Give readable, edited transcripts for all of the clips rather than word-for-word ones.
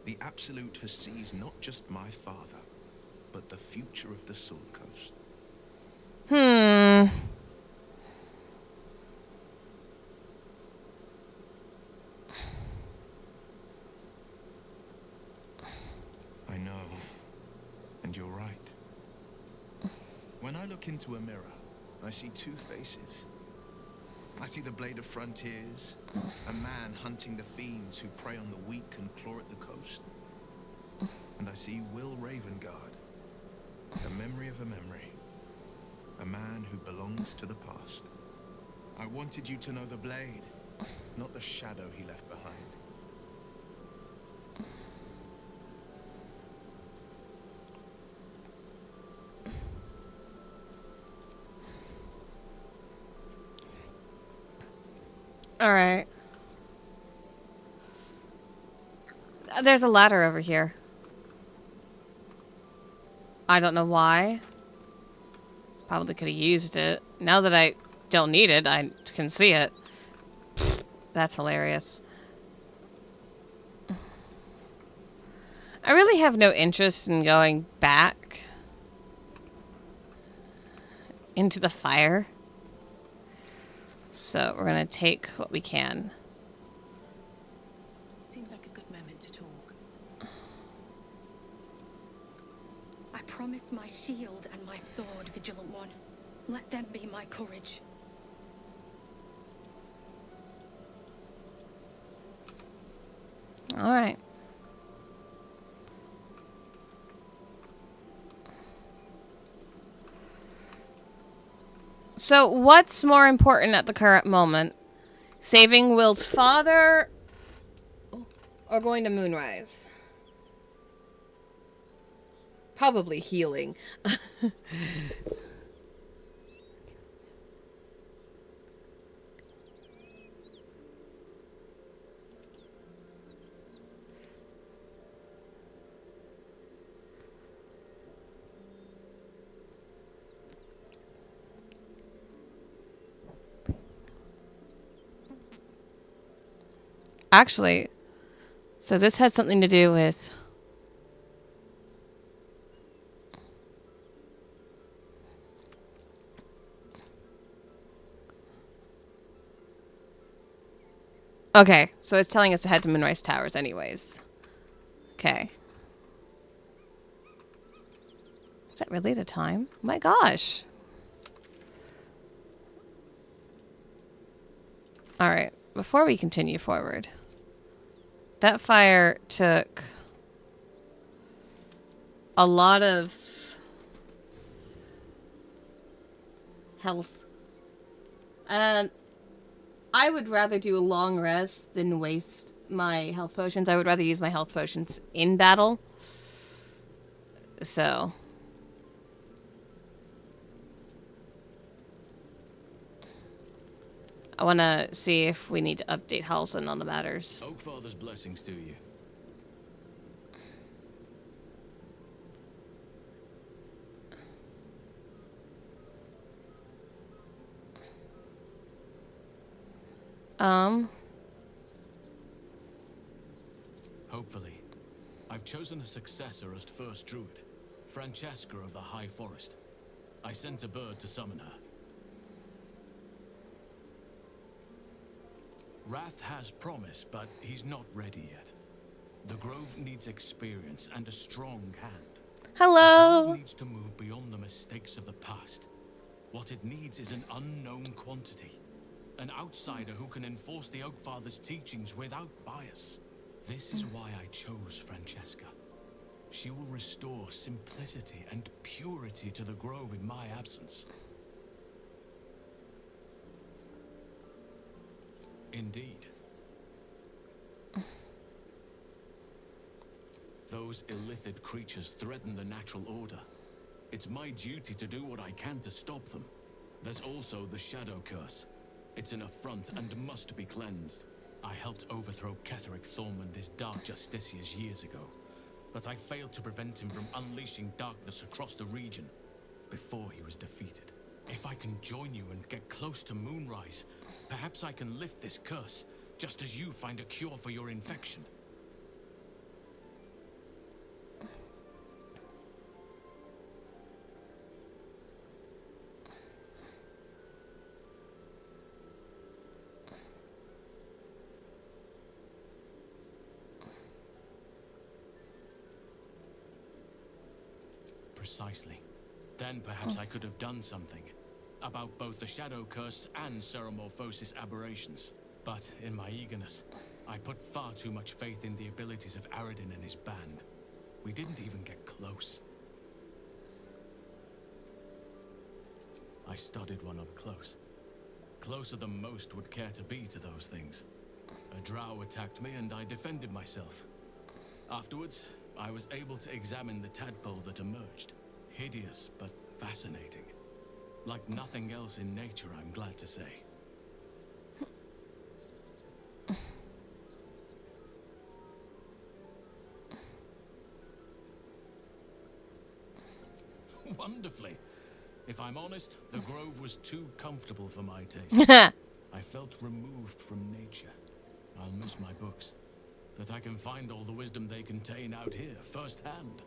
The Absolute has seized not just my father, but the future of the Sword Coast. Hmm. I know. And you're right. When I look into a mirror, I see two faces. I see the Blade of Frontiers, a man hunting the fiends who prey on the weak and claw at the coast. And I see Will Ravengard, the memory of a memory, a man who belongs to the past. I wanted you to know the Blade, not the shadow he left behind. All right. There's a ladder over here. I don't know why. Probably could have used it. Now that I don't need it, I can see it. That's hilarious. I really have no interest in going back into the fire. So we're going to take what we can. Seems like a good moment to talk. I promise my shield and my sword, Vigilant One. Let them be my courage. All right. So what's more important at the current moment? Saving Will's father or going to Moonrise? Probably healing. Actually, so this had something to do with... Okay, so it's telling us to head to Moonrise Towers anyways. Okay. Is that really the time? Oh my gosh. Alright, before we continue forward. That fire took a lot of health. I would rather do a long rest than waste my health potions. I would rather use my health potions in battle. So... I want to see if we need to update Halsin on the matters. Oakfather's blessings to you. Hopefully. I've chosen a successor as first druid, Francesca of the High Forest. I sent a bird to summon her. Wrath has promise, but he's not ready yet. The Grove needs experience and a strong hand. Hello. The Grove needs to move beyond the mistakes of the past. What it needs is an unknown quantity. An outsider who can enforce the Oakfather's teachings without bias. This is why I chose Francesca. She will restore simplicity and purity to the Grove in my absence. Indeed. Those illithid creatures threaten the natural order. It's my duty to do what I can to stop them. There's also the Shadow Curse. It's an affront and must be cleansed. I helped overthrow Ketheric Thorm and his Dark Justiciars years ago, but I failed to prevent him from unleashing darkness across the region before he was defeated. If I can join you and get close to Moonrise, perhaps I can lift this curse, just as you find a cure for your infection. Precisely. Then perhaps I could have done something about both the Shadow Curse and Ceremorphosis aberrations. But in my eagerness, I put far too much faith in the abilities of Aradin and his band. We didn't even get close. I studied one up close. Closer than most would care to be to those things. A drow attacked me and I defended myself. Afterwards, I was able to examine the tadpole that emerged. Hideous, but fascinating. Like nothing else in nature, I'm glad to say. Wonderfully. If I'm honest, the grove was too comfortable for my taste. I felt removed from nature. I'll miss my books. That I can find all the wisdom they contain out here, firsthand.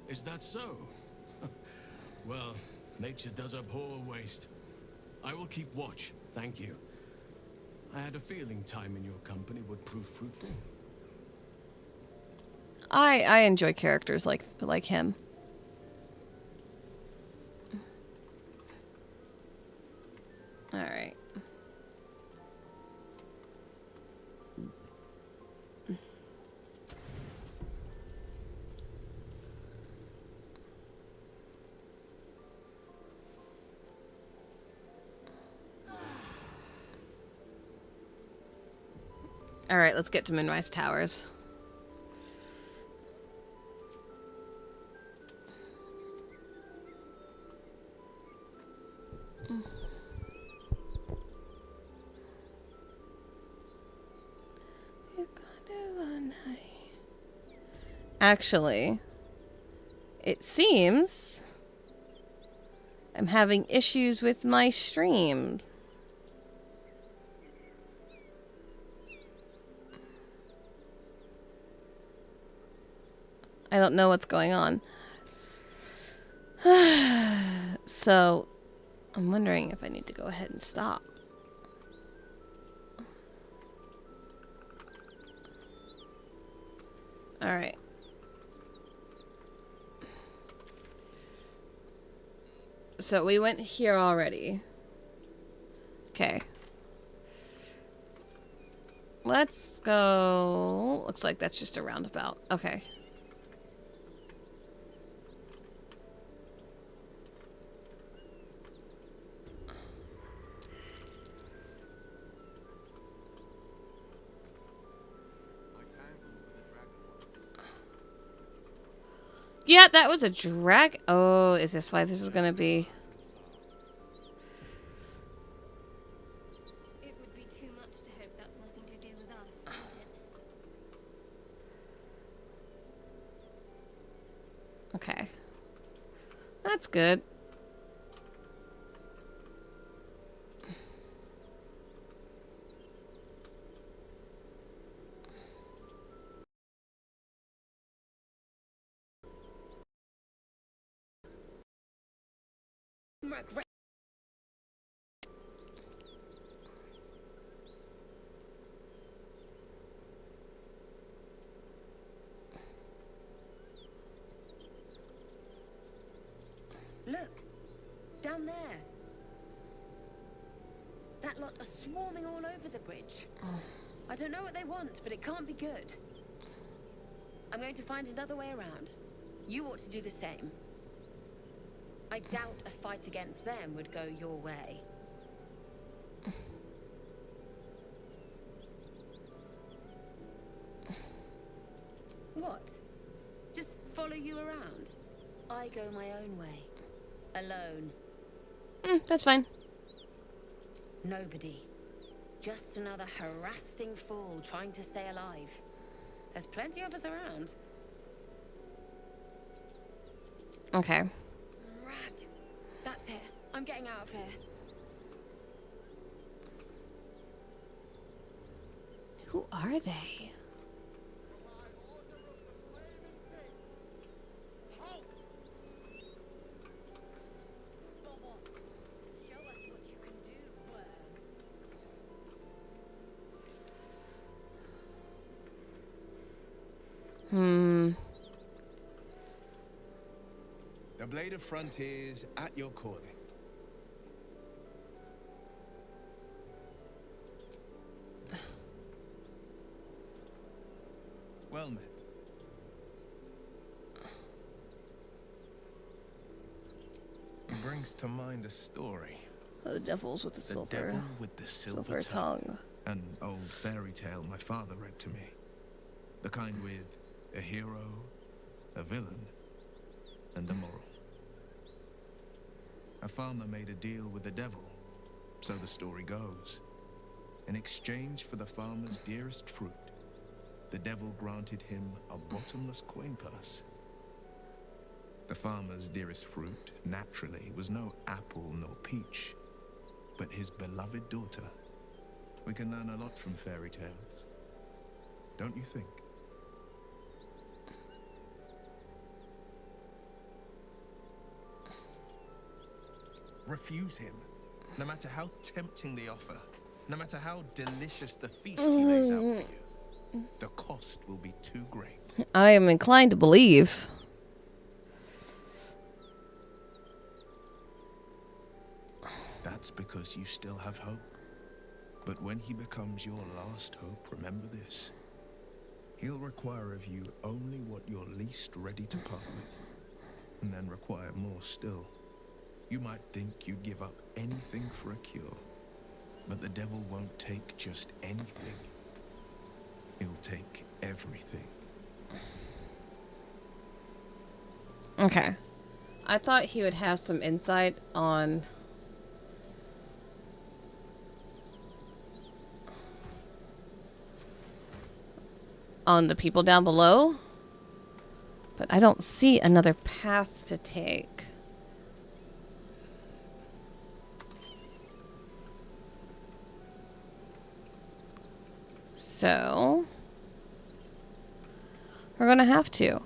Is that so? Well, nature does abhor waste. I will keep watch, thank you. I had a feeling time in your company would prove fruitful. I enjoy characters like him. All right. All right, let's get to Moonrise Towers. Actually, it seems I'm having issues with my stream. I don't know what's going on. So, I'm wondering if I need to go ahead and stop. Alright. So, we went here already. Okay. Let's go... Looks like that's just a roundabout. Okay. Yeah, that was a drag. Oh, is this why this is gonna be? It would be too much to hope that's nothing to do with us, wouldn't it? Okay. That's good. Look, down there. That lot are swarming all over the bridge. I don't know what they want, but it can't be good. I'm going to find another way around. You ought to do the same. I doubt a fight against them would go your way. What? Just follow you around? I go my own way. Alone. That's fine. Nobody. Just another harassing fool trying to stay alive. There's plenty of us around. Okay. Rag. That's it. I'm getting out of here. Who are they? Hmm. The Blade of Frontiers at your calling. Well met. He brings to mind a story. The devils with the The silver. Devil with the Silver Silver tongue. An old fairy tale my father read to me. The kind with a hero, a villain, and a moral. A farmer made a deal with the devil, so the story goes. In exchange for the farmer's dearest fruit, the devil granted him a bottomless coin purse. The farmer's dearest fruit, naturally, was no apple nor peach, but his beloved daughter. We can learn a lot from fairy tales, don't you think? Refuse him, no matter how tempting the offer, no matter how delicious the feast he lays out for you. The cost will be too great. I am inclined to believe. That's because you still have hope. But when he becomes your last hope, remember this. He'll require of you only what you're least ready to part with, and then require more still. You might think you'd give up anything for a cure, but the devil won't take just anything. He'll take everything. Okay. I thought he would have some insight on the people down below, but I don't see another path to take. So we're gonna have to.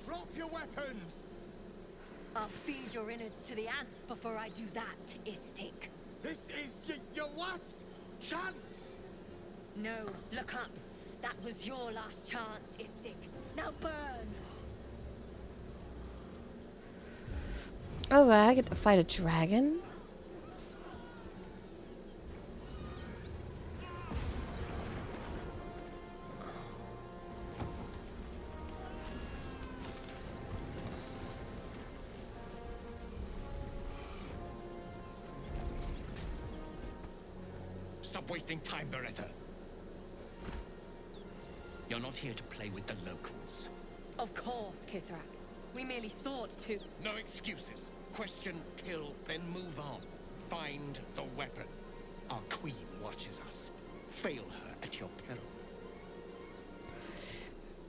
Drop your weapons! I'll feed your innards to the ants before I do that, Istik. This is your last chance! No, look up. That was your last chance, Istik. Now burn! Oh, I get to fight a dragon? Stop wasting time, Beretta. You're not here to play with the locals. Of course, Kithrak. We merely sought to... No excuses. Question, kill, then move on. Find the weapon. Our queen watches us. Fail her at your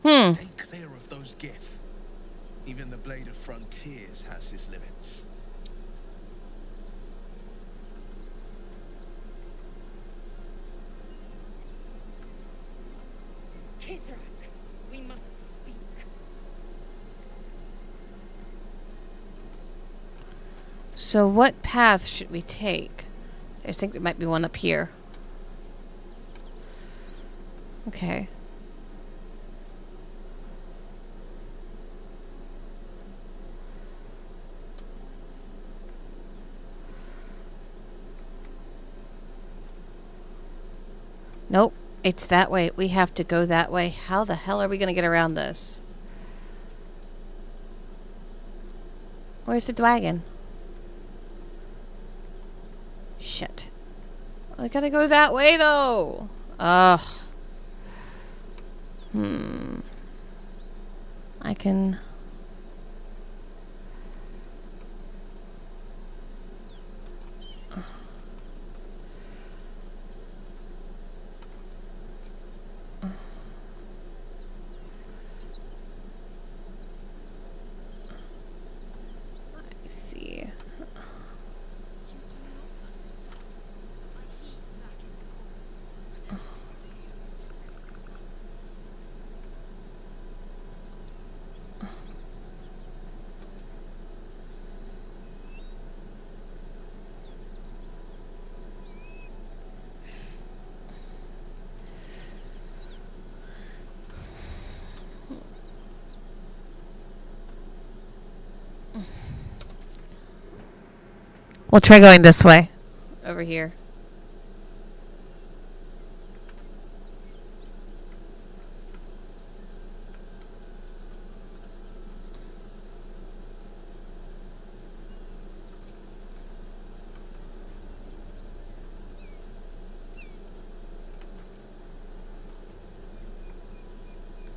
peril. Stay clear of those gif. Even the Blade of Frontiers has its limits. Kithrak, we must speak. So what path should we take? I just think there might be one up here. Okay. Nope, it's that way. We have to go that way. How the hell are we going to get around this? Where's the dragon? Shit. I gotta go that way, though. Ugh. I can... I see. We'll try going this way. Over here.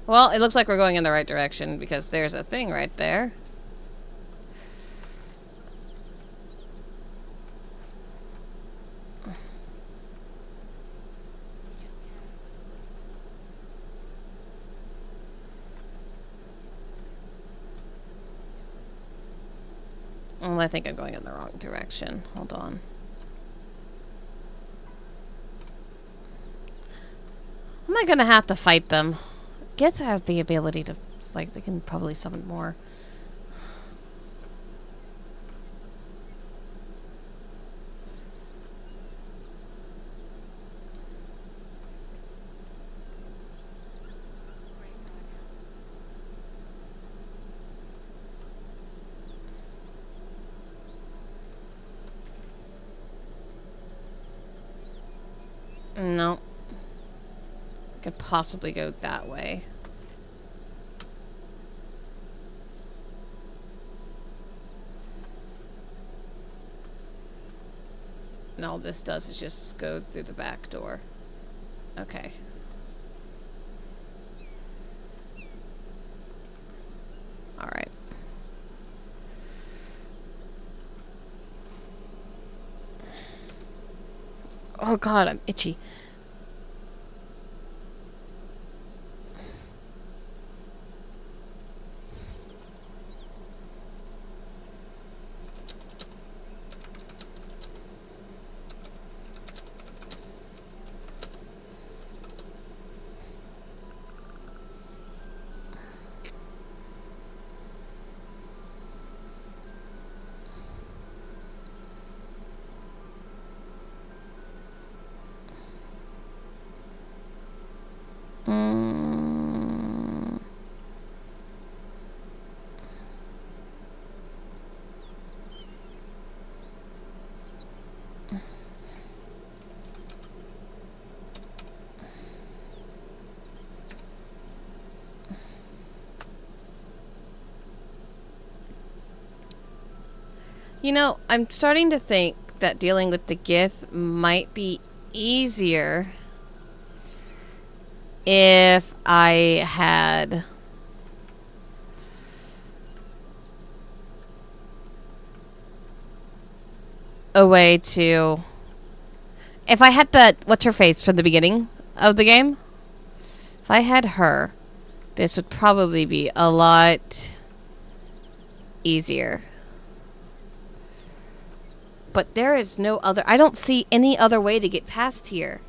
Well, it looks like we're going in the right direction because there's a thing right there. Well, I think I'm going in the wrong direction. Hold on. Am I gonna have to fight them? Get to have the ability to... It's like they can probably summon more. No. Could possibly go that way. And all this does is just go through the back door. Okay. Alright. Oh god, I'm itchy. You know, I'm starting to think that dealing with the Gith might be easier if I had a way to... If I had the... What's her face from the beginning of the game? If I had her, this would probably be a lot easier. But there is no other... I don't see any other way to get past here.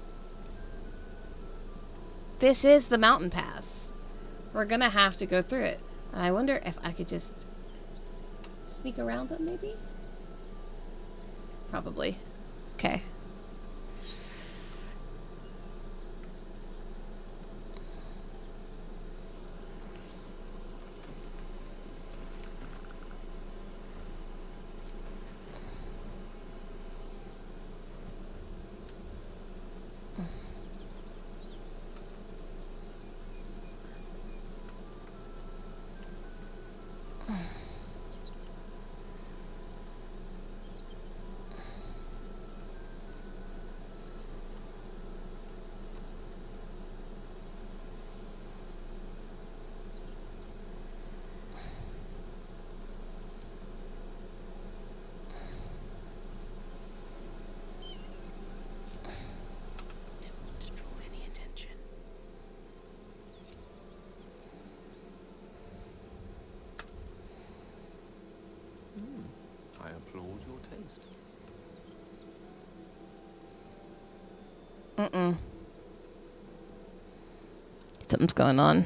This is the mountain pass. We're gonna have to go through it. I wonder if I could just sneak around them, maybe? Probably. Okay. I applaud your taste. Something's going on.